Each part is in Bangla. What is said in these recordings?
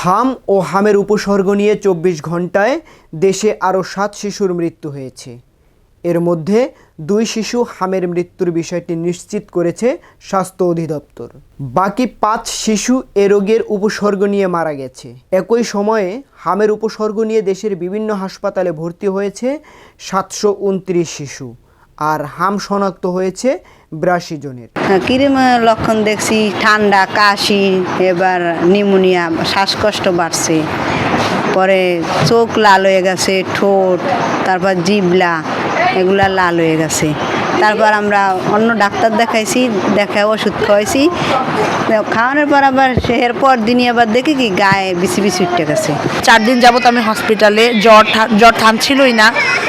হাম ও হামের উপসর্গ নিয়ে ২৪ ঘন্টায় দেশে আরও ৭ শিশুর মৃত্যু হয়েছে। এর মধ্যে ২ শিশু হামের মৃত্যুর বিষয়টি নিশ্চিত করেছে স্বাস্থ্য অধিদপ্তর। বাকি ৫ শিশু এ রোগের উপসর্গ নিয়ে মারা গেছে। একই সময়ে হামের উপসর্গ নিয়ে দেশের বিভিন্ন হাসপাতালে ভর্তি হয়েছে ৭২৯ শিশু, আর হাম শনাক্ত হয়েছে ৮২ জনের। কিরম লক্ষণ দেখছি, ঠান্ডা, কাশি, এবার নিউমোনিয়া, শ্বাসকষ্ট বাড়ছে, পরে চোখ লাল হয়ে গেছে, ঠোঁট, তারপর জিভলা এগুলা লাল হয়ে গেছে। তারপর আমরা অন্য ডাক্তার দেখাইছি, দেখায় ওষুধ খাওয়াইছি, খাওয়ানোর পর আবার এরপর দিনই আবার দেখি কি গায়ে বিছি বিছি উঠে গেছে। 4 দিন যাবত আমি হসপিটালে, জ্বর থামছিলই না,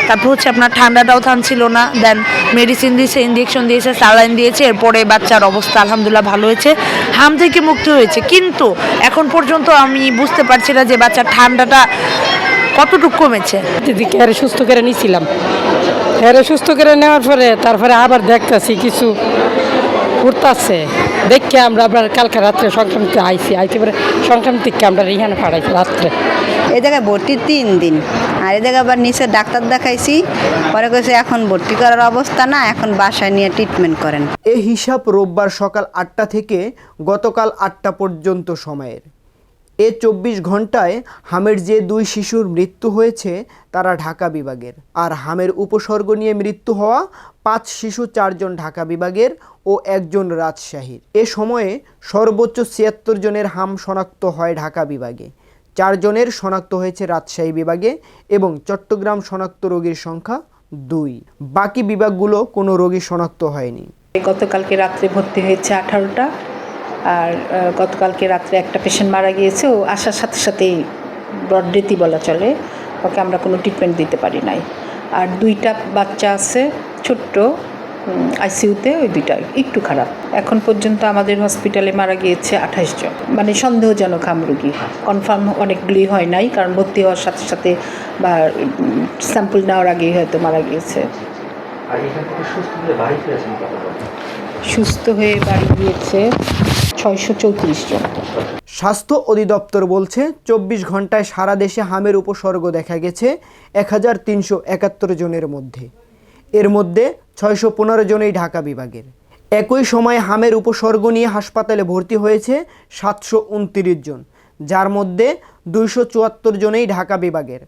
তারপর হচ্ছে আপনার ঠান্ডাটাও থামছিল না, দেন মেডিসিন দিয়েছে, ইঞ্জেকশন দিয়েছে, স্যালাইন দিয়েছে, এরপরে বাচ্চার অবস্থা আলহামদুলিল্লাহ ভালো হয়েছে, হাম থেকে মুক্তি হয়েছে। কিন্তু এখন পর্যন্ত আমি বুঝতে পারছি না যে বাচ্চার ঠান্ডাটা কতটুকু কমেছে। দিদিকে আরে সুস্থ করে নিয়েছিলাম, সুস্থ করে নেওয়ার পরে তারপরে আবার দেখতেছি কিছু ঘুরতেছে, দেখে আমরা আবার কালকে রাত্রে সংক্রামিত আইতে পরে সংক্রামিতকে আমরা এখানে পাঠাইছি রাত্রে। এই জায়গায় ভর্তি 3 দিন, আর এই জায়গায় আবার নিচে ডাক্তার দেখাইছি, পরে কইছে এখন ভর্তি করার অবস্থা না, এখন বাসায় নিয়ে ট্রিটমেন্ট করেন। এই হিসাব রোববার সকাল ৮টা থেকে গতকাল ৮টা পর্যন্ত সময়ের। এ ২৪ ঘন্টায় হামের যে ২ শিশুর মৃত্যু হয়েছে তারা ঢাকা বিভাগের, আর হামের উপসর্গ নিয়ে মৃত্যু হওয়া ৫ শিশু ৪ জন ঢাকা বিভাগের ও ১ জন রাজশাহীর। এ সময়ে সর্বোচ্চ ৭৬ জনের হাম শনাক্ত হয় ঢাকা বিভাগে, ৪ জনের শনাক্ত হয়েছে রাজশাহী বিভাগে এবং চট্টগ্রাম শনাক্ত রোগীর সংখ্যা ২। বাকি বিভাগগুলো কোনো রোগী শনাক্ত হয়নি। গতকালকে রাত্রে ভর্তি হয়েছে 18টা, আর গতকালকে রাত্রে একটা পেশেন্ট মারা গিয়েছে, ও আসার সাথে সাথেই ব্রড ডেথই বলা চলে, ওকে আমরা কোনো ট্রিটমেন্ট দিতে পারি নাই। আর 2টা বাচ্চা আছে ছোট্ট আইসিইউতে, ওই 2টা একটু খারাপ। এখন পর্যন্ত আমাদের হসপিটালে মারা গিয়েছে 28 জন, মানে সন্দেহজনক হাম রোগী, কনফার্ম অনেকগুলি হয় নাই, কারণ ভর্তি হওয়ার সাথে সাথে বা স্যাম্পল নেওয়ার আগেই হয়তো মারা গিয়েছে। সুস্থ হয়ে বাড়ি গিয়েছে 634 জন। স্বাস্থ্য অধিদপ্তর বলছে ২৪ ঘন্টায় সারা দেশে হামের উপসর্গ দেখা গেছে ১৩৭১ জনের মধ্যে। এর মধ্যে ৬১৫ জনই ঢাকা বিভাগের। একই সময় হামের উপসর্গ নিয়ে হাসপাতালে ভর্তি হয়েছে ৭২৯ জন, যার মধ্যে ২৭৪ জনই ঢাকা বিভাগের।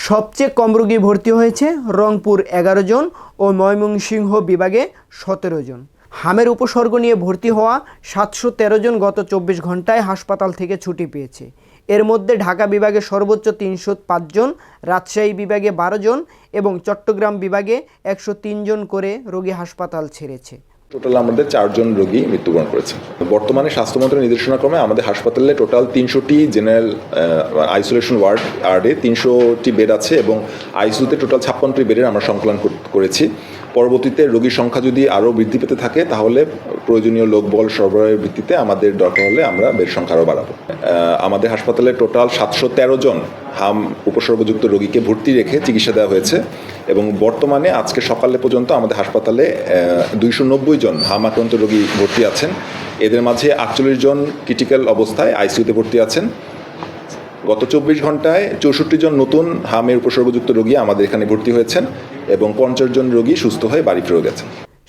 সবচেয়ে কম রোগী ভর্তি হয়েছে রংপুর ১১ জন ও ময়মনসিংহ বিভাগে ১৭ জন। হামের উপসর্গ নিয়ে ভর্তি হওয়া ৭১৩ জন গত ২৪ ঘন্টায় হাসপাতাল থেকে ছুটি পেয়েছে। এর মধ্যে ঢাকা বিভাগে সর্বোচ্চ ৩০৫ জন, রাজশাহী বিভাগে ১২ জন এবং চট্টগ্রাম বিভাগে ১০৩ জন করে রোগী হাসপাতাল ছেড়েছে। টোটাল আমাদের 4 জন রোগী মৃত্যুবরণ করেছে। বর্তমানে স্বাস্থ্য মন্ত্রণালয়ের নির্দেশনাক্রমে আমাদের হাসপাতালে টোটাল ৩০০টি জেনারেল আইসোলেশন ওয়ার্ডে ৩০০টি বেড আছে এবং আইসিইউতে টোটাল ৫৬টি বেডের আমরা সংকলন করেছি। পরবর্তীতে রোগীর সংখ্যা যদি আরও বৃদ্ধি পেতে থাকে তাহলে প্রয়োজনীয় লোকবল সরবরাহের ভিত্তিতে আমাদের দরকার হলে আমরা বেড সংখ্যা আরও বাড়াবো। আমাদের হাসপাতালে টোটাল ৭১৩ জন হাম উপসর্গযুক্ত রোগীকে ভর্তি রেখে চিকিৎসা দেওয়া হয়েছে এবং বর্তমানে আজকে সকালে পর্যন্ত আমাদের হাসপাতালে ২৯০ জন হাম আক্রান্ত রোগী ভর্তি আছেন। এদের মাঝে ৪৮ জন ক্রিটিক্যাল অবস্থায় আইসিইউতে ভর্তি আছেন। গত ২৪ ঘন্টায় ৬৪ জন নতুন হামের উপসর্গযুক্ত রোগী আমাদের এখানে ভর্তি হয়েছেন এবং ৫০ জন রোগী সুস্থ হয়ে বাড়ি ফিরে গেছেন।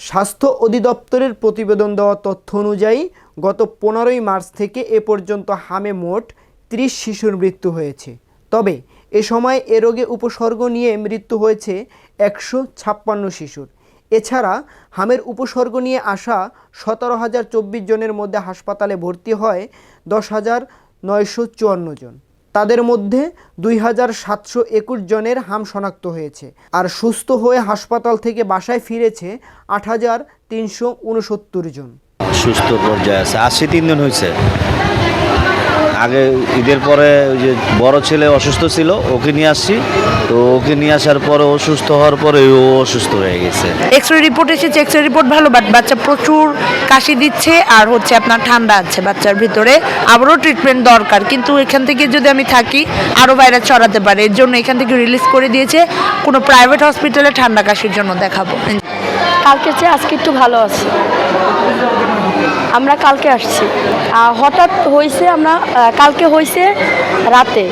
স্বাস্থ্য অধিদপ্তরের প্রতিবেদন দেওয়া তথ্য অনুযায়ী গত ১৫ই মার্চ থেকে এ পর্যন্ত হামে মোট ৩০ শিশুর মৃত্যু হয়েছে। তবে এ সময় এ রোগে উপসর্গ নিয়ে মৃত্যু হয়েছে ১৫৬ শিশুর। এছাড়া হামের উপসর্গ নিয়ে আসা ১৭,০২৪ জনের মধ্যে হাসপাতালে ভর্তি হয় ১০,৯৫৪ জন। তাদের মধ্যে ২,৭২১ জনের হাম শনাক্ত হয়েছে, আর সুস্থ হয়ে হাসপাতাল থেকে বাসায় ফিরেছে ৮,৩৬৯ জন। সুস্থ পর্যায়ে আছে, ৮৩ জন হয়েছে। আগে ঈদের পরে ওই যে বড় ছেলে অসুস্থ ছিল, ওকে নিয়ে আসছি, তো ওকে নিয়ে আসার পরে অসুস্থ হওয়ার পরে ও অসুস্থ হয়ে গেছে। এক্সরে রিপোর্ট এসেছে, এক্সরে রিপোর্ট ভালো, বাট বাচ্চা প্রচুর কাশি দিচ্ছে আর হচ্ছে আপনার ঠান্ডা আছে বাচ্চার ভিতরে, আবারও ট্রিটমেন্ট দরকার। কিন্তু এখান থেকে যদি আমি থাকি আরও ভাইরাস ছড়াতে পারে, এর জন্য এখান থেকে রিলিজ করে দিয়েছে কোনো প্রাইভেট হসপিটালে ঠান্ডা কাশির জন্য দেখাবো। কালকের চেয়ে আজকে একটু ভালো আছে। আমরা কালকে আসছি, হঠাৎ হয়েছে, আমরা কালকে হয়েছে রাতে,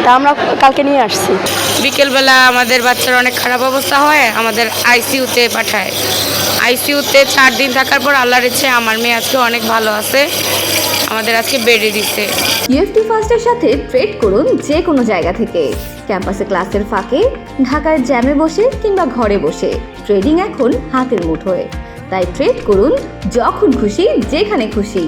তা আমরা কালকে নিয়ে আসছি। বিকেলবেলা আমাদের বাচ্চার অনেক খারাপ অবস্থা হয়, আমাদের আইসিইউতে পাঠায়। আইসিইউতে 4 দিন থাকার পর আল্লাহর ইচ্ছে আমার মেয়ে আজকে অনেক ভালো আছে, আমাদের আজকে বেডে দিচ্ছে। ইএফটি ফার্স্টের সাথে ট্রেড করুন যে কোনো জায়গা থেকে, ক্যাম্পাসে ক্লাসের ফাঁকে, ঢাকার জ্যামে বসে কিংবা ঘরে বসে। ট্রেডিং এখন হাতের মুঠোয়, তাই ট্রেড করুন যখন খুশি যেখানে খুশি।